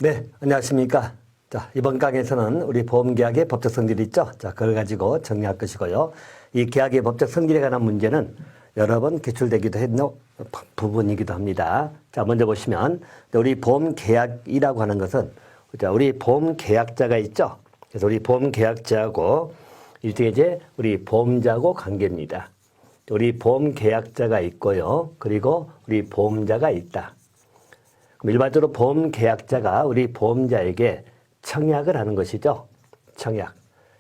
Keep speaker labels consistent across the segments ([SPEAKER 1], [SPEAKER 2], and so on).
[SPEAKER 1] 네, 안녕하십니까. 자, 이번 강의에서는 우리 보험계약의 법적 성질이 있죠. 자, 그걸 가지고 정리할 것이고요. 이 계약의 법적 성질에 관한 문제는 여러 번 기출되기도 했는 부분이기도 합니다. 자, 먼저 보시면 우리 보험계약이라고 하는 것은 우리 보험계약자가 있죠. 그래서 우리 보험계약자하고 일종의 이제 우리 보험자하고 관계입니다. 우리 보험계약자가 있고요. 그리고 우리 보험자가 있다. 일반적으로 보험계약자가 우리 보험자에게 청약을 하는 것이죠. 청약.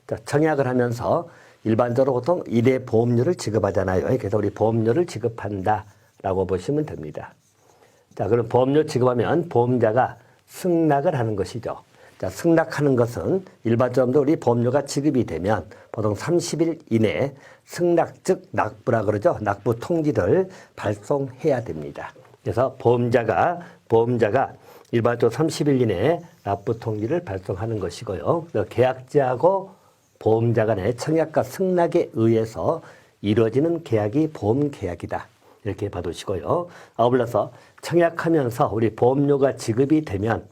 [SPEAKER 1] 자, 청약을 하면서 일반적으로 보통 1회 보험료를 지급하잖아요. 그래서 우리 보험료를 지급한다라고 보시면 됩니다. 자, 그럼 보험료 지급하면 보험자가 승낙을 하는 것이죠. 자, 승낙하는 것은 일반적으로 우리 보험료가 지급이 되면 보통 30일 이내에 승낙 즉 납부라 그러죠. 납부 통지를 발송해야 됩니다. 그래서 보험자가 일반적으로 30일 이내에 납부 통지를 발송하는 것이고요. 계약자하고 보험자 간의 청약과 승낙에 의해서 이루어지는 계약이 보험계약이다. 이렇게 봐두시고요. 아울러서 청약하면서 우리 보험료가 지급이 되면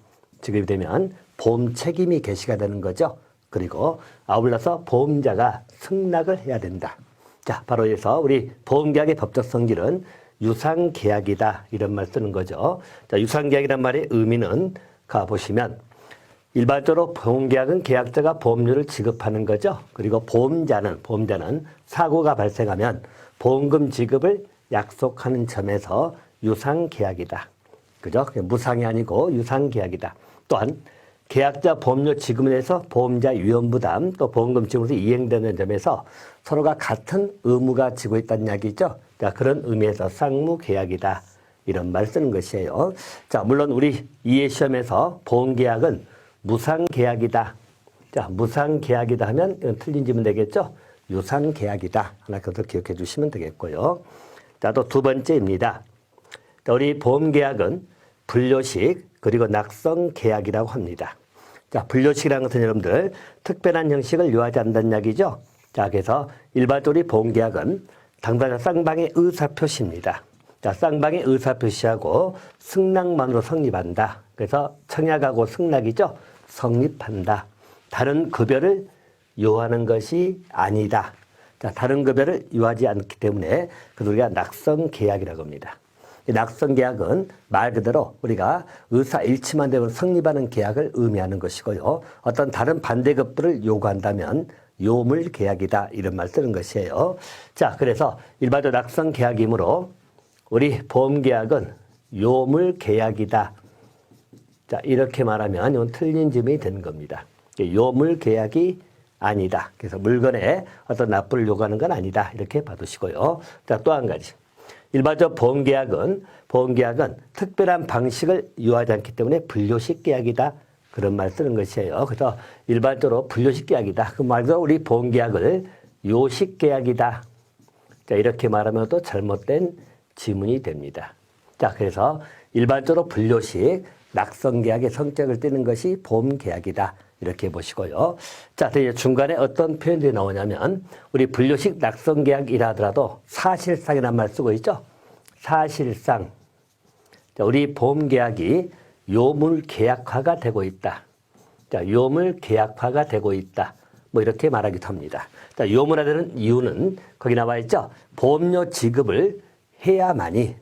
[SPEAKER 1] 보험 책임이 개시가 되는 거죠. 그리고 아울러서 보험자가 승낙을 해야 된다. 자, 바로 해서 우리 보험계약의 법적 성질은 유상계약이다. 이런 말 쓰는 거죠. 자, 유상계약이란 말의 의미는 가보시면 일반적으로 보험계약은 계약자가 보험료를 지급하는 거죠. 그리고 보험자는 사고가 발생하면 보험금 지급을 약속하는 점에서 유상계약이다. 그죠? 무상이 아니고 유상계약이다. 또한 계약자 보험료 지급에 대해서 보험자 위험부담 또 보험금 지급으로 이행되는 점에서 서로가 같은 의무가 지고 있다는 이야기죠. 자, 그런 의미에서 쌍무계약이다. 이런 말 쓰는 것이에요. 자, 물론 우리 이해시험에서 보험계약은 무상계약이다. 자, 무상계약이다 하면 이건 틀린 질문 되겠죠. 유상계약이다. 하나 더 기억해 주시면 되겠고요. 자, 또 두 번째입니다. 자, 우리 보험계약은 분료식 그리고 낙성계약이라고 합니다. 자, 분료식이라는 것은 여러분들 특별한 형식을 요하지 않는다는 이야기죠. 자, 그래서 일반적으로 보험계약은 당사자 쌍방의 의사표시입니다. 자, 쌍방의 의사표시하고 승낙만으로 성립한다. 그래서 청약하고 승낙이죠. 성립한다. 다른 급여를 요하는 것이 아니다. 자, 다른 급여를 요하지 않기 때문에 그래서 우리가 낙성계약이라고 합니다. 이 낙성계약은 말 그대로 우리가 의사일치만 되면 성립하는 계약을 의미하는 것이고요. 어떤 다른 반대급부를 요구한다면 요물계약이다. 이런 말 쓰는 것이에요. 자, 그래서 일반적으로 낙성계약이므로 우리 보험계약은 요물계약이다. 자, 이렇게 말하면 이건 틀린 점이 되는 겁니다. 요물계약이 아니다. 그래서 물건에 어떤 납부를 요구하는 건 아니다. 이렇게 봐두시고요. 자, 또 한 가지. 일반적으로 보험계약은 특별한 방식을 요하지 않기 때문에 분료식 계약이다. 그런 말 쓰는 것이에요. 그래서 일반적으로 분료식 계약이다. 그 말도 우리 보험계약을 요식 계약이다. 자, 이렇게 말하면 또 잘못된 지문이 됩니다. 자, 그래서 일반적으로 분료식 낙성계약의 성격을 띠는 것이 보험계약이다. 이렇게 보시고요. 자, 이제 중간에 어떤 표현들이 나오냐면 우리 분료식 낙성계약이라 하더라도 사실상이라는 말 쓰고 있죠. 사실상 우리 보험계약이 요물계약화가 되고 있다. 자, 요물계약화가 되고 있다. 뭐 이렇게 말하기도 합니다. 자, 요물화되는 이유는 거기 나와 있죠. 보험료 지급을 해야만이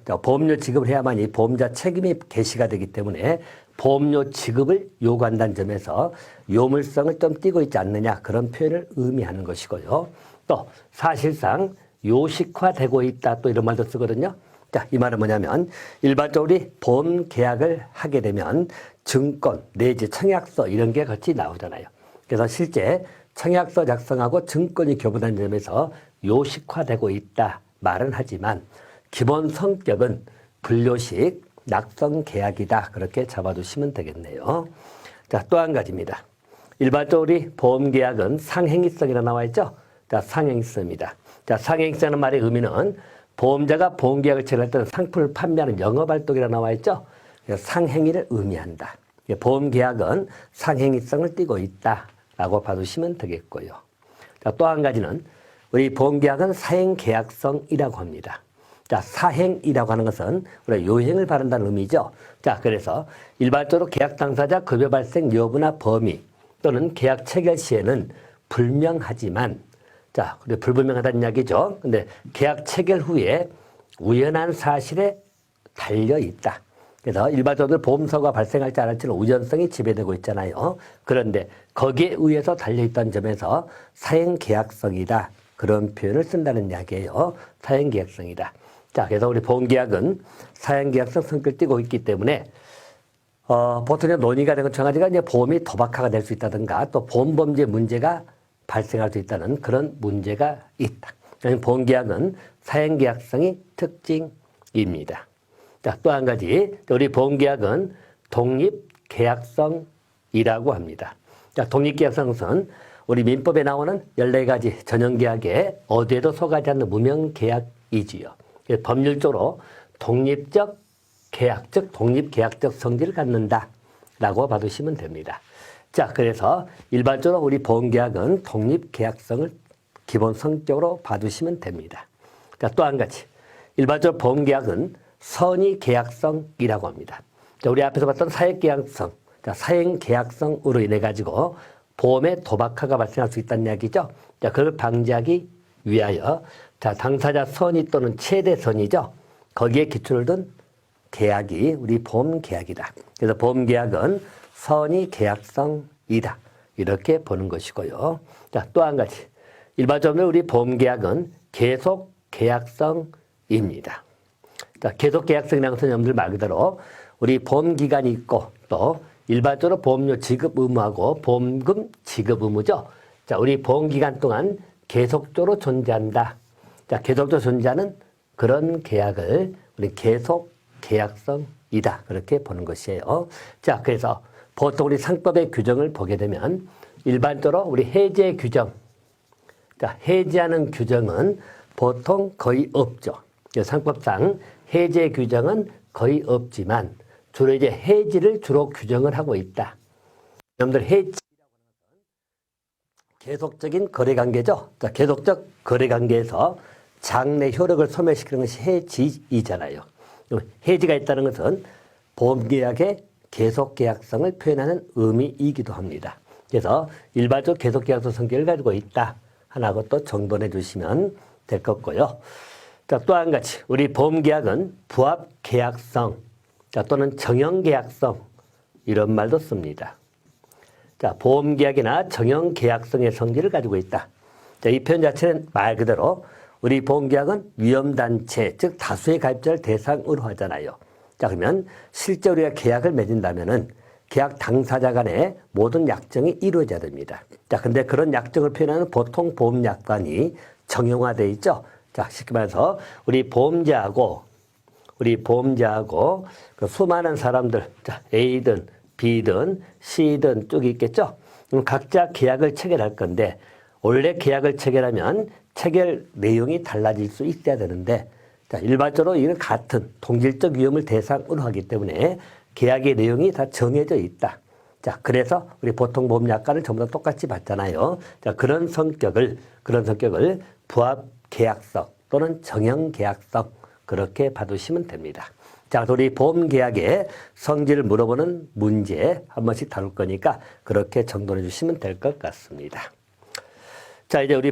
[SPEAKER 1] 보험자 책임이 개시가 되기 때문에 보험료 지급을 요구한다는 점에서 요물성을 좀 띠고 있지 않느냐 그런 표현을 의미하는 것이고요. 또 사실상 요식화되고 있다 또 이런 말도 쓰거든요. 자, 이 말은 뭐냐면 일반적으로 우리 보험 계약을 하게 되면 증권 내지 청약서 이런 게 같이 나오잖아요. 그래서 실제 청약서 작성하고 증권이 교부된 점에서 요식화되고 있다 말은 하지만 기본 성격은 분료식 낙성계약이다. 그렇게 잡아두시면 되겠네요. 자, 또 한 가지입니다. 일반적으로 우리 보험계약은 상행위성이라 나와 있죠. 자, 상행위성입니다. 자, 상행위성이라는 말의 의미는 보험자가 보험계약을 체결할 때는 상품을 판매하는 영업활동이라 나와 있죠. 그래서 상행위를 의미한다. 보험계약은 상행위성을 띠고 있다라고 봐두시면 되겠고요. 자, 또 한 가지는 우리 보험계약은 사행계약성이라고 합니다. 자, 사행이라고 하는 것은 우리가 요행을 바란다는 의미죠. 자, 그래서 일반적으로 계약 당사자 급여 발생 여부나 범위 또는 계약 체결 시에는 불명하지만, 자, 불분명하다는 이야기죠. 근데 계약 체결 후에 우연한 사실에 달려 있다. 그래서 일반적으로 보험사고가 발생할지 않을지는 우연성이 지배되고 있잖아요. 그런데 거기에 의해서 달려있다는 점에서 사행계약성이다. 그런 표현을 쓴다는 이야기예요. 사행계약성이다. 자, 그래서 우리 보험계약은 사행계약성 성격을 띠고 있기 때문에 보통 논의가 되는 첫 가지가 이제 보험이 도박화가 될 수 있다든가 또 보험범죄 문제가 발생할 수 있다는 그런 문제가 있다. 보험계약은 사행계약성이 특징입니다. 자, 또 한 가지, 우리 보험계약은 독립계약성이라고 합니다. 자, 독립계약성은 우리 민법에 나오는 14가지 전형계약에 어디에도 속하지 않는 무명계약이지요. 법률적으로 독립적 계약, 즉 독립계약적 성질을 갖는다라고 봐두시면 됩니다. 자, 그래서 일반적으로 우리 보험계약은 독립계약성을 기본 성격으로 봐두시면 됩니다. 자, 또 한 가지, 일반적으로 보험계약은 선의계약성이라고 합니다. 자, 우리 앞에서 봤던 사행계약성, 자, 사행계약성으로 인해 가지고 보험의 도박화가 발생할 수 있다는 이야기죠. 자, 그걸 방지하기 위하여, 자, 당사자 선의 또는 최대 선의죠. 거기에 기초를 둔 계약이 우리 보험계약이다. 그래서 보험계약은 선의계약성이다. 이렇게 보는 것이고요. 자, 또 한 가지, 일반적으로 우리 보험계약은 계속계약성입니다. 자, 계속계약성이라는 것은 여러분들 말 그대로 우리 보험기간이 있고 또 일반적으로 보험료 지급 의무하고 보험금 지급 의무죠. 자, 우리 보험기간 동안 계속적으로 존재한다. 자, 계속적으로 존재하는 그런 계약을 우리 계속계약성이다. 그렇게 보는 것이에요. 자, 그래서 보통 우리 상법의 규정을 보게 되면 일반적으로 우리 해제 규정, 자, 해제하는 규정은 보통 거의 없죠. 상법상 해제 규정은 거의 없지만 주로 이제 해지를 주로 규정을 하고 있다. 여러분들 해지라고 하는 것은 계속적인 거래관계죠. 자, 계속적 거래관계에서 장래 효력을 소멸시키는 것이 해지이잖아요. 해지가 있다는 것은 보험계약의 계속계약성을 표현하는 의미이기도 합니다. 그래서 일반적 계속계약성 성격을 가지고 있다. 하나고 또 정돈해 주시면 될 것 같고요. 자, 또 한 가지, 우리 보험계약은 부합계약성, 자, 또는 정형계약성, 이런 말도 씁니다. 자, 보험계약이나 정형계약성의 성질을 가지고 있다. 자, 이 표현 자체는 말 그대로 우리 보험계약은 위험단체, 즉 다수의 가입자를 대상으로 하잖아요. 자, 그러면 실제 우리가 계약을 맺은다면은 계약 당사자 간의 모든 약정이 이루어져야 됩니다. 자, 근데 그런 약정을 표현하는 보통 보험약관이 정형화되어 있죠. 자, 쉽게 말해서 우리 보험자하고 그 수많은 사람들, 자, A든 B든 C든 쪽이 있겠죠. 그럼 각자 계약을 체결할 건데 원래 계약을 체결하면 체결 내용이 달라질 수 있어야 되는데, 자, 일반적으로 이는 같은 동질적 위험을 대상으로 하기 때문에 계약의 내용이 다 정해져 있다. 자, 그래서 우리 보통 보험약관을 전부 다 똑같이 받잖아요. 자, 그런 성격을 부합계약성 또는 정형계약성 그렇게 봐두시면 됩니다. 자, 우리 보험계약의 성질을 물어보는 문제 한 번씩 다룰 거니까 그렇게 정돈해 주시면 될 것 같습니다. 자, 이제 우리